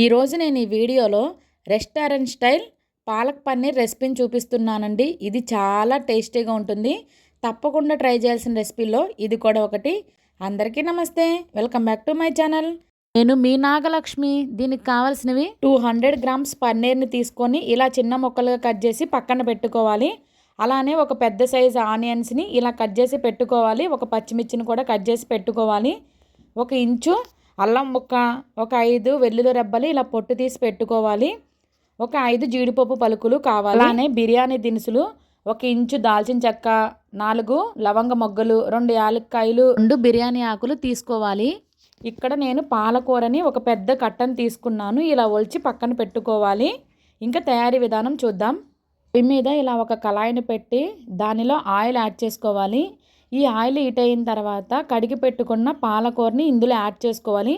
ఈరోజు నేను ఈ వీడియోలో రెస్టారెంట్ స్టైల్ పాలక్ పన్నీర్ రెసిపీని చూపిస్తున్నానండి. ఇది చాలా టేస్టీగా ఉంటుంది. తప్పకుండా ట్రై చేయాల్సిన రెసిపీలో ఇది కూడా ఒకటి. అందరికీ నమస్తే, welcome back to my channel. నేను మీ నాగలక్ష్మి. దీనికి కావాల్సినవి 200 గ్రామ్స్ పన్నీర్ని తీసుకొని ఇలా చిన్న ముక్కలుగా కట్ చేసి పక్కన పెట్టుకోవాలి. అలానే ఒక పెద్ద సైజు ఆనియన్స్ని ఇలా కట్ చేసి పెట్టుకోవాలి. ఒక పచ్చిమిర్చిని కూడా కట్ చేసి పెట్టుకోవాలి. 1 ఇంచు అల్లం ముక్క, ఒక 5 వెల్లుల్లి రెబ్బలు ఇలా పొట్టు తీసి పెట్టుకోవాలి. ఒక 5 జీడిపప్పు పలుకులు కావాలి. అలానే బిర్యానీ దినుసులు 1 ఇంచు దాల్చిన చెక్క, 4 లవంగ మొగ్గలు, 2 యాలక్కాయలు, 2 బిర్యానీ ఆకులు తీసుకోవాలి. ఇక్కడ నేను పాలకూరని ఒక పెద్ద కట్టను తీసుకున్నాను. ఇలా ఒలిచి పక్కన పెట్టుకోవాలి. ఇంకా తయారీ విధానం చూద్దాం. పొయ్యి మీద ఇలా ఒక కళాయిని పెట్టి దానిలో ఆయిల్ యాడ్ చేసుకోవాలి. ఈ ఆయిల్ హీట్ అయిన తర్వాత కడిగి పెట్టుకున్న పాలకూరని ఇందులో యాడ్ చేసుకోవాలి.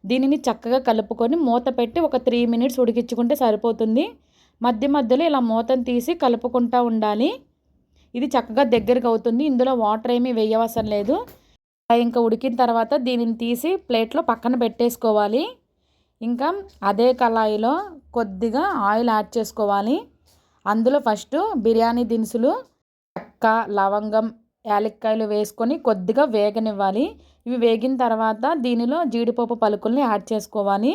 దీనిని చక్కగా కలుపుకొని మూత పెట్టి ఒక 3 మినిట్స్ ఉడికించుకుంటే సరిపోతుంది. మధ్య మధ్యలో ఇలా మూతను తీసి కలుపుకుంటూ ఉండాలి. ఇది చక్కగా దగ్గరికి అవుతుంది. ఇందులో వాటర్ ఏమీ వేయవసరం లేదు. ఇంకా ఉడికిన తర్వాత దీనిని తీసి ప్లేట్లో పక్కన పెట్టేసుకోవాలి. ఇంకా అదే కళాయిలో కొద్దిగా ఆయిల్ యాడ్ చేసుకోవాలి. అందులో ఫస్ట్ బిర్యానీ దినుసులు, చెక్క, లవంగం, యాలక్కాయలు వేసుకొని కొద్దిగా వేగనివ్వాలి. ఇవి వేగిన తర్వాత దీనిలో జీడిపప్పు పలుకుల్ని యాడ్ చేసుకోవాలి.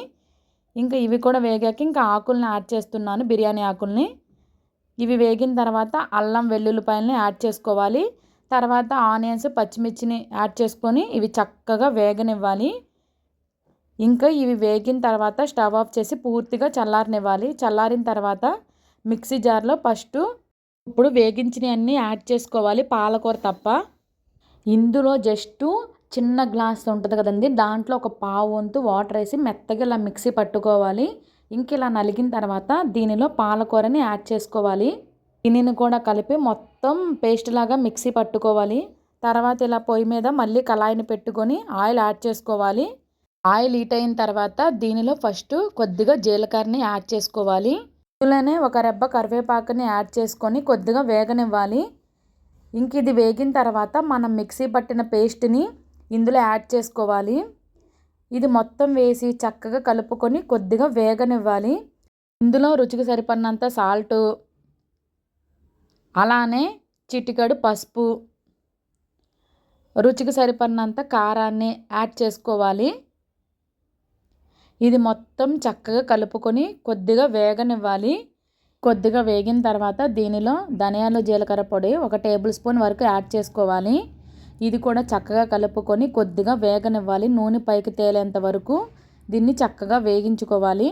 ఇంకా ఇవి కూడా వేగాక ఇంకా ఆకుల్ని యాడ్ చేస్తున్నాను, బిర్యానీ ఆకుల్ని. ఇవి వేగిన తర్వాత అల్లం వెల్లుల్లిపాయలని యాడ్ చేసుకోవాలి. తర్వాత ఆనియన్స్, పచ్చిమిర్చిని యాడ్ చేసుకొని ఇవి చక్కగా వేగనివ్వాలి. ఇంకా ఇవి వేగిన తర్వాత స్టవ్ ఆఫ్ చేసి పూర్తిగా చల్లారనివ్వాలి. చల్లారిన తర్వాత మిక్సీ జార్లో ఫస్ట్ ఇప్పుడు వేగించినవన్నీ యాడ్ చేసుకోవాలి, పాలకూర తప్ప. ఇందులో జస్ట్ చిన్న గ్లాస్ ఉంటుంది కదండి, దాంట్లో ఒక పావు వంతు వాటర్ వేసి మెత్తగా ఇలా మిక్సీ పట్టుకోవాలి. ఇంక ఇలా నలిగిన తర్వాత దీనిలో పాలకూరని యాడ్ చేసుకోవాలి. దీనిని కూడా కలిపి మొత్తం పేస్ట్ లాగా మిక్సీ పట్టుకోవాలి. తర్వాత ఇలా పొయ్యి మీద మళ్ళీ కళాయిని పెట్టుకొని ఆయిల్ యాడ్ చేసుకోవాలి. ఆయిల్ హీట్ అయిన తర్వాత దీనిలో ఫస్ట్ కొద్దిగా జీలకర్రని యాడ్ చేసుకోవాలి. ఇందులోనే ఒక రెబ్బ కరివేపాకుని యాడ్ చేసుకొని కొద్దిగా వేగనివ్వాలి. ఇంక ఇది వేగిన తర్వాత మనం మిక్సీ పట్టిన పేస్ట్ని ఇందులో యాడ్ చేసుకోవాలి. ఇది మొత్తం వేసి చక్కగా కలుపుకొని కొద్దిగా వేగనివ్వాలి. ఇందులో రుచికి సరిపడినంత సాల్టు, అలానే చిటికెడు పసుపు, రుచికి సరిపడినంత కారాన్ని యాడ్ చేసుకోవాలి. ఇది మొత్తం చక్కగా కలుపుకొని కొద్దిగా వేగనివ్వాలి. కొద్దిగా వేగిన తర్వాత దీనిలో ధనియాలు, జీలకర్ర పొడి 1 టేబుల్ స్పూన్ వరకు యాడ్ చేసుకోవాలి. ఇది కూడా చక్కగా కలుపుకొని కొద్దిగా వేగనివ్వాలి. నూనె పైకి తేలేంత వరకు దీన్ని చక్కగా వేగించుకోవాలి.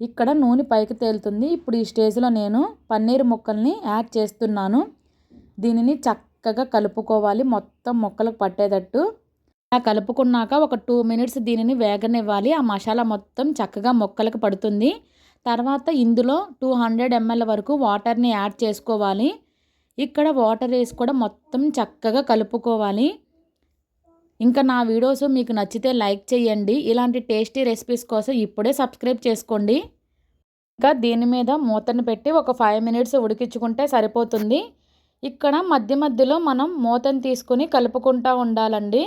ఇక్కడ నూనె పైకి తేలుతుంది. ఇప్పుడు ఈ స్టేజ్లో నేను పన్నీర్ ముక్కల్ని యాడ్ చేస్తున్నాను. దీనిని చక్కగా కలుపుకోవాలి, మొత్తం ముక్కలకు పట్టేటట్టు. ఇలా కలుపుకున్నాక ఒక 2 మినిట్స్ దీనిని వేగనివ్వాలి. ఆ మసాలా మొత్తం చక్కగా ముక్కలకు పడుతుంది. తర్వాత ఇందులో 200 ml వరకు వాటర్ని యాడ్ చేసుకోవాలి. ఇక్కడ వాటర్ వేసి కూడా మొత్తం చక్కగా కలుపుకోవాలి. ఇంకా నా వీడియోస్ మీకు నచ్చితే లైక్ చేయండి. ఇలాంటి టేస్టీ రెసిపీస్ కోసం ఇప్పుడే సబ్స్క్రైబ్ చేసుకోండి. ఇంకా దీని మీద మూతను పెట్టి ఒక 5 మినిట్స్ ఉడికించుకుంటే సరిపోతుంది. ఇక్కడ మధ్య మధ్యలో మనం మూతను తీసుకొని కలుపుకుంటూ ఉండాలండి.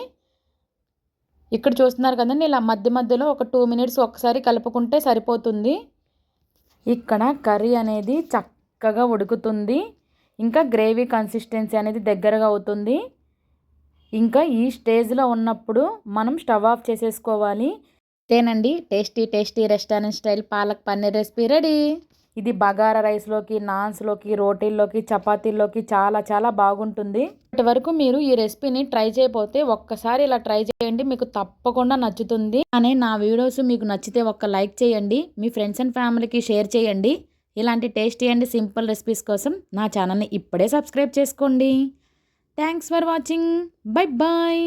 ఇక్కడ చూస్తున్నారు కదండి, ఇలా మధ్య మధ్యలో ఒక 2 మినిట్స్ ఒకసారి కలుపుకుంటే సరిపోతుంది. ఇక్కడ కర్రీ అనేది చక్కగా ఉడుకుతుంది. ఇంకా గ్రేవీ కన్సిస్టెన్సీ అనేది దగ్గరగా అవుతుంది. ఇంకా ఈ స్టేజ్లో ఉన్నప్పుడు మనం స్టవ్ ఆఫ్ చేసేసుకోవాలి. అంతేనండి, tasty restaurant style palak paneer recipe ready. ఇది బగారా రైస్లోకి, నాన్స్లోకి, రోటీల్లోకి, చపాతీల్లోకి చాలా చాలా బాగుంటుంది. ఇప్పటి వరకు మీరు ఈ రెసిపీని ట్రై చేయకపోతే ఒక్కసారి ఇలా ట్రై చేయండి, మీకు తప్పకుండా నచ్చుతుంది. అనే నా వీడియోస్ మీకు నచ్చితే ఒక్క లైక్ చేయండి, మీ ఫ్రెండ్స్ అండ్ ఫ్యామిలీకి షేర్ చేయండి. ఇలాంటి టేస్టీ అండ్ సింపుల్ రెసిపీస్ కోసం నా ఛానల్ని ఇప్పుడే సబ్స్క్రైబ్ చేసుకోండి. Thanks for watching. Bye bye.